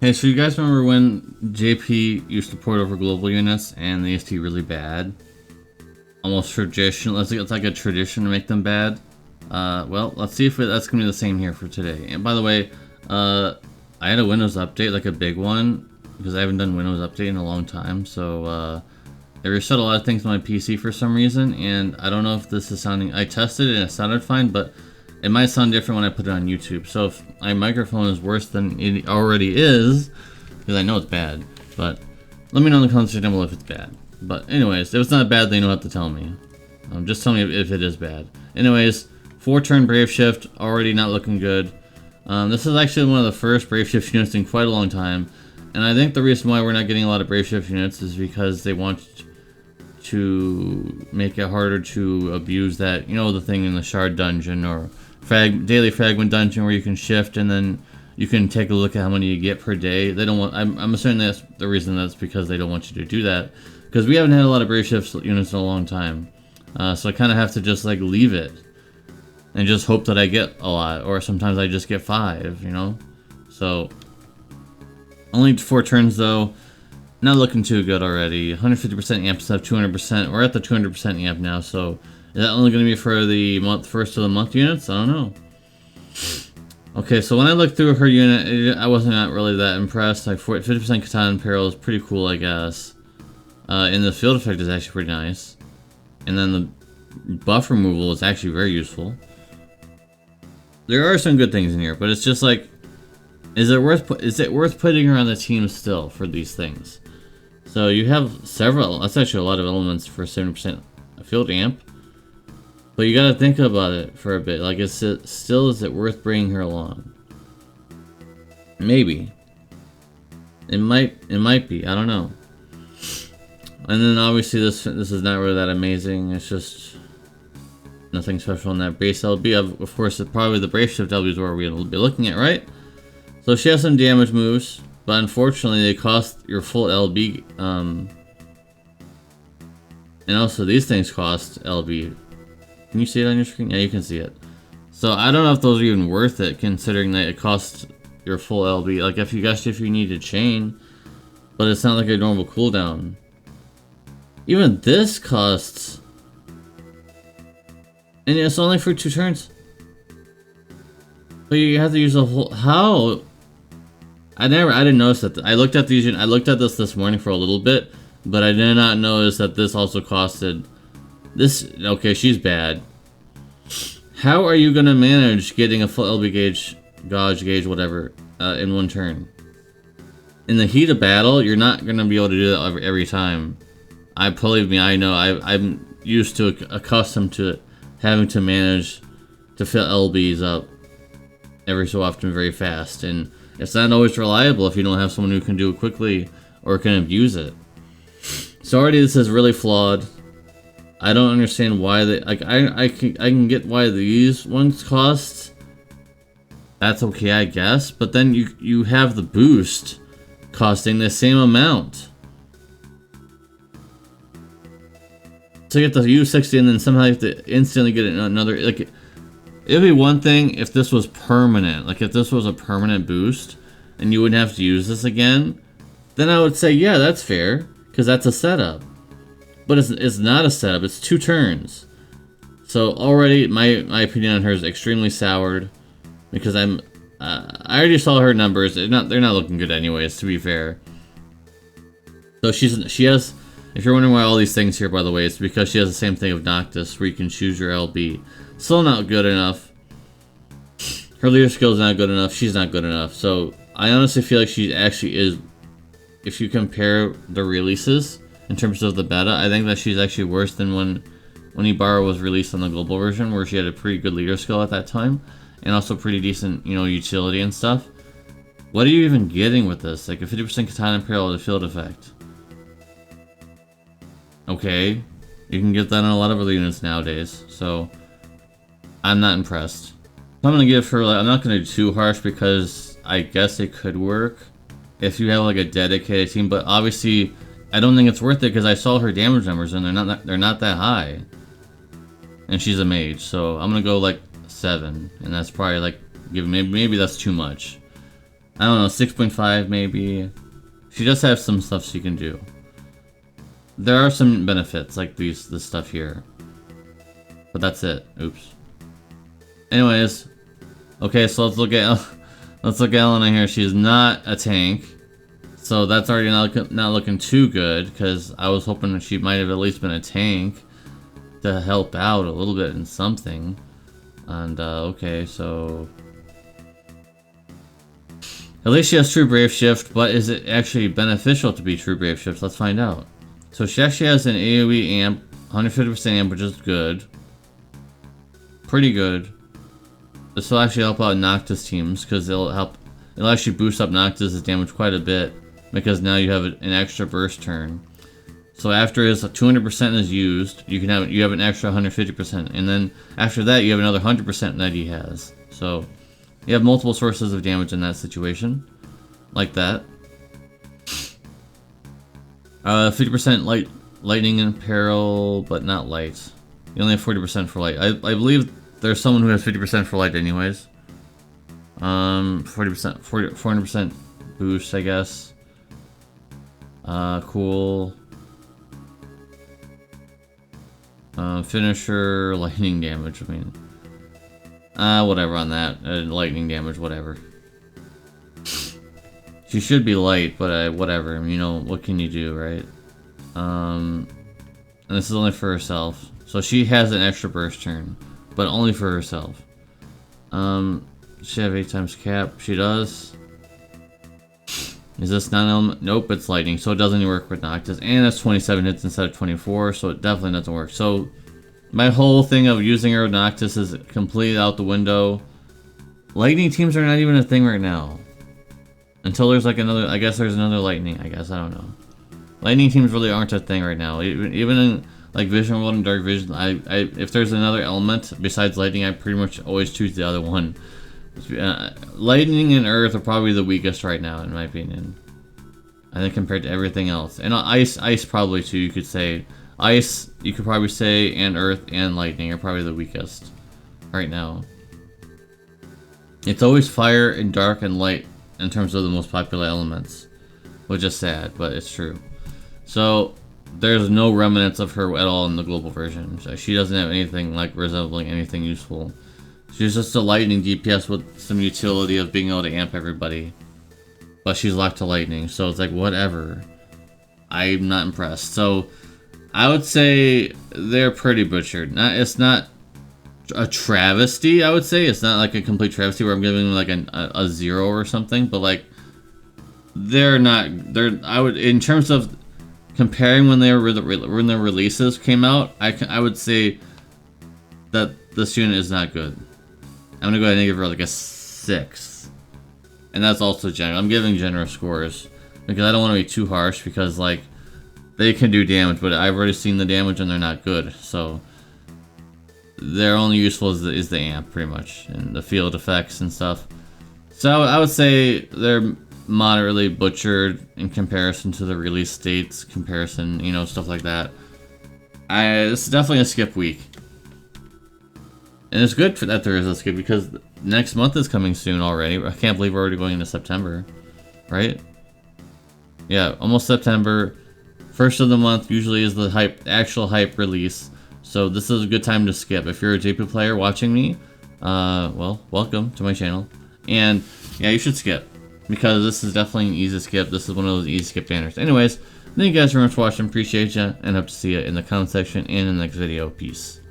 Hey, so you guys remember when JP used to port over global units and they used to be really bad? Almost traditional. It's like a tradition to make them bad. Well, let's see if that's gonna be the same here for today. And by the way, I had a Windows update, like a big one, because I haven't done Windows update in a long time. So it reset a lot of things on my PC for some reason, and I don't know if this is sounding. I tested it and it sounded fine, but it might sound different when I put it on YouTube. So if my microphone is worse than it already is, because I know it's bad, but let me know in the comments down below if it's bad. But anyways, if it's not bad, then you don't have to tell me. Just tell me if it is bad. Anyways, 4-turn Brave Shift, already not looking good. This is actually one of the first Brave Shift units in quite a long time. And I think the reason why we're not getting a lot of Brave Shift units is because they want to make it harder to abuse that, you know, the thing in the Shard Dungeon or Daily Fragment Dungeon where you can shift and then you can take a look at how many you get per day. They don't want. I'm assuming that's the reason. That's because they don't want you to do that. Because we haven't had a lot of Brave Shift units in a long time. So I kind of have to just like leave it and just hope that I get a lot, or sometimes I just get 5, you know. So only 4 turns though. Not looking too good already. 150% amp stuff, 200%. We're at the 200% amp now. So is that only going to be for the first of the month units? I don't know. Okay, so when I looked through her unit, I wasn't not really that impressed. Like 50% Katana Imperial is pretty cool, I guess. And the field effect is actually pretty nice. And then the buff removal is actually very useful. There are some good things in here, but it's just like, is it worth putting her on the team still for these things? So you have several. That's actually a lot of elements for 70% field amp. But you gotta think about it for a bit. Like, is it worth bringing her along? Maybe. It might be. I don't know. And then obviously this is not really that amazing. It's just nothing special in that base LB. Of course, probably the Brave Shift LB is where we'll be looking at, right? So she has some damage moves, but unfortunately they cost your full LB. And also these things cost LB. Can you see it on your screen? Yeah, you can see it. So I don't know if those are even worth it, considering that it costs your full LB. Like if you need a chain, but it's not like a normal cooldown. Even this costs, and it's only for 2 turns. But you have to use a whole. How? I didn't notice that. I looked at this morning for a little bit, but I did not notice that this also costed. This, okay, she's bad. How are you gonna manage getting a full LB gauge, gauge, whatever, in 1 turn? In the heat of battle, you're not gonna be able to do that every time. Believe me, I know. I'm used to, accustomed to having to manage to fill LBs up every so often, very fast, and it's not always reliable if you don't have someone who can do it quickly or can abuse it. So already this is really flawed. I don't understand why they, like, I can get why these ones cost. That's okay, I guess. But then you have the boost costing the same amount. To get the U60 and then somehow you have to instantly get another, like, it'd be one thing if this was permanent. Like if this was a permanent boost and you wouldn't have to use this again, then I would say, yeah, that's fair, because that's a setup. But it's not a setup, it's 2 turns. So already my opinion on her is extremely soured, because I already saw her numbers. They're not looking good anyways, to be fair. So she has, if you're wondering why all these things here, by the way, it's because she has the same thing of Noctis, where you can choose your LB. Still not good enough. Her leader skill is not good enough. She's not good enough. So I honestly feel like she actually is, if you compare the releases in terms of the beta, I think that she's actually worse than when Ibara was released on the global version, where she had a pretty good leader skill at that time, and also pretty decent, you know, utility and stuff. What are you even getting with this? Like a 50% Katana Imperial with a field effect. Okay, you can get that on a lot of other units nowadays, so I'm not impressed. I'm gonna give her, like, I'm not gonna do too harsh because I guess it could work if you have like a dedicated team, but obviously I don't think it's worth it because I saw her damage numbers and they're not that high. And she's a mage, so I'm gonna go like 7, and that's probably like maybe that's too much. I don't know, 6.5 maybe. She does have some stuff she can do. There are some benefits, like this stuff here. But that's it. Oops. Anyways, okay, so let's look at Elena here. She's not a tank, so that's already not looking too good. Because I was hoping that she might have at least been a tank to help out a little bit in something. And okay, so at least she has True Brave Shift. But is it actually beneficial to be True Brave Shift? Let's find out. So she actually has an AoE amp, 150% amp, which is good. Pretty good. This will actually help out Noctis teams, because it'll actually boost up Noctis' damage quite a bit, because now you have an extra burst turn. So after his 200% is used, you have an extra 150%, and then after that you have another 100% that he has. So you have multiple sources of damage in that situation, like that. 50% lightning and peril, but not light. You only have 40% for light. I believe there's someone who has 50% for light anyways. 40%, 400% boost, I guess. Cool. Finisher, lightning damage, I mean. Whatever on that. Lightning damage, whatever. She should be light, but whatever. You know, what can you do, right? And this is only for herself. So she has an extra burst turn, but only for herself. She have 8 times cap. She does. Is this non-element? Nope, it's lightning, so it doesn't work with Noctis. And that's 27 hits instead of 24, so it definitely doesn't work. So my whole thing of using her with Noctis is completely out the window. Lightning teams are not even a thing right now. Until there's like another, I guess there's another lightning, I guess, I don't know. Lightning teams really aren't a thing right now. Even in like Vision World and Dark Vision, if there's another element besides lightning, I pretty much always choose the other one. Lightning and Earth are probably the weakest right now, in my opinion. I think compared to everything else. And Ice probably too, you could say. Ice, you could probably say, and Earth and Lightning are probably the weakest right now. It's always Fire and Dark and Light in terms of the most popular elements. Which is sad, but it's true. So, there's no remnants of her at all in the global version. So she doesn't have anything like resembling anything useful. She's just a lightning DPS with some utility of being able to amp everybody. But she's locked to lightning, so it's like, whatever. I'm not impressed. So, I would say they're pretty butchered. It's not a travesty, I would say. It's not like a complete travesty where I'm giving them like a 0 or something. But like, I would, in terms of comparing when their releases came out, I would say that this unit is not good. I'm gonna go ahead and give her like a 6, and that's also generous. I'm giving generous scores because I don't want to be too harsh, because like they can do damage, but I've already seen the damage and they're not good. So they're only useful is the amp pretty much, and the field effects and stuff. So I would say they're moderately butchered in comparison to the release dates comparison, you know, stuff like that. This is definitely a skip week. And it's good that there is a skip, because next month is coming soon already. I can't believe we're already going into September, right? Yeah, almost September. First of the month usually is the actual hype release. So this is a good time to skip. If you're a JP player watching me, well, welcome to my channel. And yeah, you should skip, because this is definitely an easy skip. This is one of those easy skip banners. Anyways, thank you guys very much for watching. Appreciate you, and hope to see you in the comment section and in the next video. Peace.